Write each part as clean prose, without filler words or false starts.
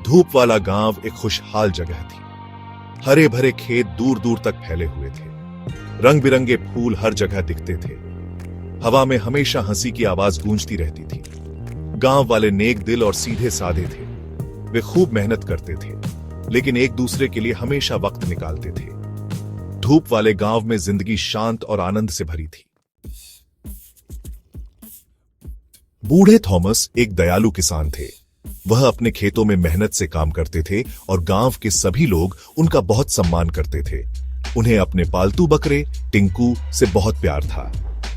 धूप वाला गांव एक खुशहाल जगह थी। हरे भरे खेत दूर दूर तक फैले हुए थे। रंग बिरंगे फूल हर जगह दिखते थे। हवा में हमेशा हंसी की आवाज गूंजती रहती थी। गांव वाले नेक दिल और सीधे साधे थे। वे खूब मेहनत करते थे, लेकिन एक दूसरे के लिए हमेशा वक्त निकालते थे। धूप वाले गांव में जिंदगी शांत और आनंद से भरी थी। बूढ़े थॉमस एक दयालु किसान थे। वह अपने खेतों में मेहनत से काम करते थे और गांव के सभी लोग उनका बहुत सम्मान करते थे। उन्हें अपने पालतू बकरे टिंकू से बहुत प्यार था।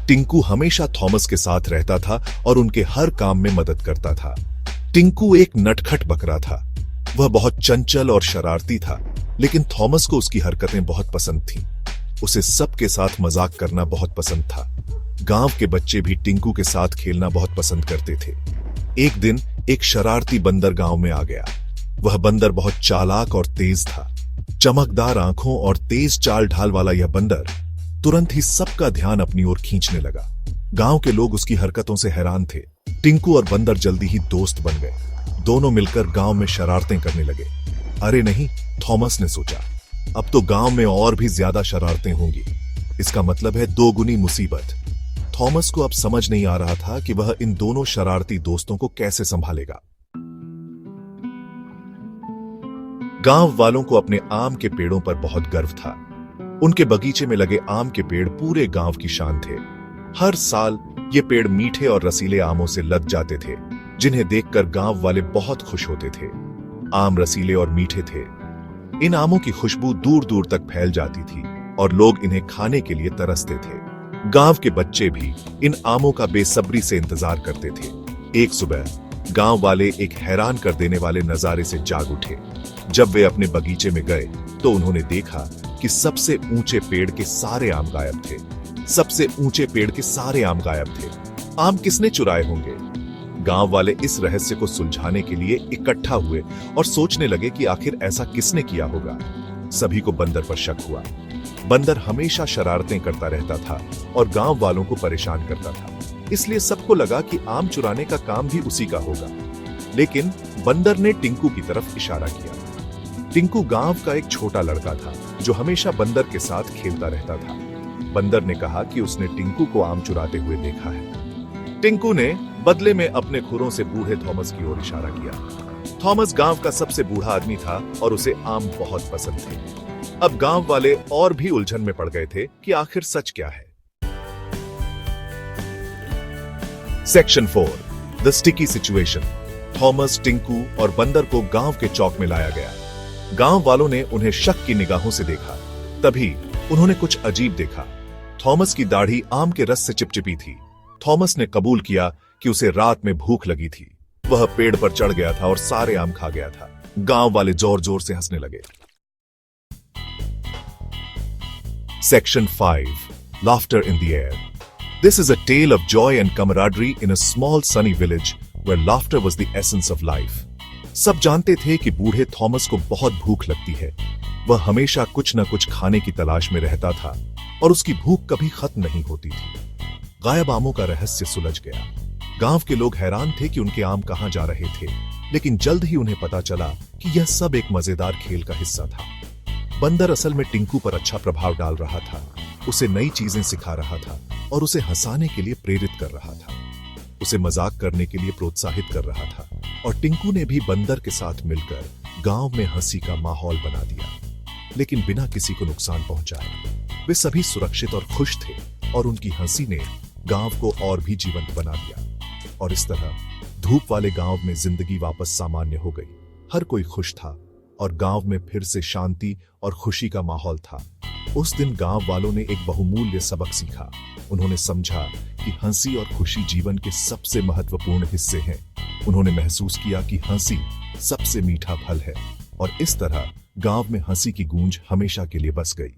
टिंकू हमेशा थॉमस के साथ रहता था और उनके हर काम में मदद करता था। टिंकू एक नटखट बकरा था। वह बहुत चंचल और शरारती था, लेकिन थॉमस को उसकी हरकतें बहुत पसंद थीं। उसे सबके साथ मजाक करना बहुत पसंद था। गांव के बच्चे भी टिंकू के साथ खेलना बहुत पसंद करते थे। एक दिन एक शरारती बंदर गांव में आ गया। वह बंदर बहुत चालाक और तेज था। चमकदार आंखों और तेज चाल ढाल वाला यह बंदर तुरंत ही सबका ध्यान अपनी ओर खींचने लगा। गांव के लोग उसकी हरकतों से हैरान थे। टिंकू और बंदर जल्दी ही दोस्त बन गए। दोनों मिलकर गांव में शरारतें करने लगे। अरे नहीं, थॉमस ने सोचा, अब तो गांव में और भी ज्यादा शरारतें होंगी। इसका मतलब है दोगुनी मुसीबत। थॉमस को अब समझ नहीं आ रहा था कि वह इन दोनों शरारती दोस्तों को कैसे संभालेगा। गांव वालों को अपने आम के पेड़ों पर बहुत गर्व था। उनके बगीचे में लगे आम के पेड़ पूरे गांव की शान थे। हर साल ये पेड़ मीठे और रसीले आमों से लद जाते थे, जिन्हें देखकर गांव वाले बहुत खुश होते थे। आम रसीले और मीठे थे। इन आमों की खुशबू दूर दूर तक फैल जाती थी और लोग इन्हें खाने के लिए तरसते थे। गांव के बच्चे भी इन आमों का बेसब्री से इंतजार करते थे। एक सुबह गांव वाले एक हैरान कर देने वाले नजारे से जाग उठे। जब वे अपने बगीचे में गए तो उन्होंने देखा कि सबसे ऊंचे पेड़ के सारे आम गायब थे। सबसे ऊंचे पेड़ के सारे आम गायब थे। आम किसने चुराए होंगे? गांव वाले इस रहस्य को सुलझाने के लिए इकट्ठा हुए और सोचने लगे कि आखिर ऐसा किसने किया होगा। सभी को बंदर पर शक हुआ। बंदर हमेशा शरारतें करता रहता था और गांव वालों को परेशान करता था, इसलिए सबको लगा कि आम चुराने का काम भी उसी का होगा। लेकिन बंदर ने टिंकू की तरफ इशारा किया। टिंकू गांव का एक छोटा लड़का था जो हमेशा बंदर के साथ खेलता रहता था। बंदर ने कहा कि उसने टिंकू को आम चुराते हुए देखा है। टिंकू ने बदले में अपने खुरों से बूढ़े थॉमस की ओर इशारा किया। थॉमस गांव का सबसे बूढ़ा आदमी था और उसे आम बहुत पसंद थे। अब गांव वाले और भी उलझन में पड़ गए थे कि आखिर सच क्या है। Section 4, the sticky situation. Thomas, Tinku और बंदर को गांव के चौक में लाया गया। गांव वालों ने उन्हें शक की निगाहों से देखा। तभी उन्होंने कुछ अजीब देखा। थॉमस की दाढ़ी आम के रस से चिपचिपी थी। थॉमस ने कबूल किया कि उसे रात में भूख लगी थी। वह पेड़ पर चढ़ गया था और सारे आम खा गया था। गांव वाले जोर जोर से हंसने लगे। Section 5, Laughter in the Air. This is a tale of joy and camaraderie in a small sunny village where laughter was the essence of life. सब जानते थे कि बूढ़े थॉमस को बहुत भूख लगती है। वह हमेशा कुछ न कुछ खाने की तलाश में रहता था और उसकी भूख कभी खत्म नहीं होती थी। गायब आमों का रहस्य सुलझ गया। गांव के लोग हैरान थे कि उनके आम कहां जा रहे थे, लेकिन जल्द ही उन्हें पता चला कि यह सब एक मजेदार खेल का हिस्सा था। बंदर असल में टिंकू पर अच्छा प्रभाव डाल रहा था। उसे नई चीजें सिखा रहा था और उसे हंसाने के लिए प्रेरित कर रहा था। उसे मजाक करने के लिए प्रोत्साहित कर रहा था और टिंकू ने भी बंदर के साथ मिलकर गांव में हंसी का माहौल बना दिया, लेकिन बिना किसी को नुकसान पहुंचाए। वे सभी सुरक्षित और खुश थे और उनकी हंसी ने गांव को और भी जीवंत बना दिया। और इस तरह धूप वाले गांव में जिंदगी वापस सामान्य हो गई। हर कोई खुश था और गांव में फिर से शांति और खुशी का माहौल था। उस दिन गांव वालों ने एक बहुमूल्य सबक सीखा। उन्होंने समझा कि हंसी और खुशी जीवन के सबसे महत्वपूर्ण हिस्से हैं। उन्होंने महसूस किया कि हंसी सबसे मीठा फल है और इस तरह गांव में हंसी की गूंज हमेशा के लिए बस गई।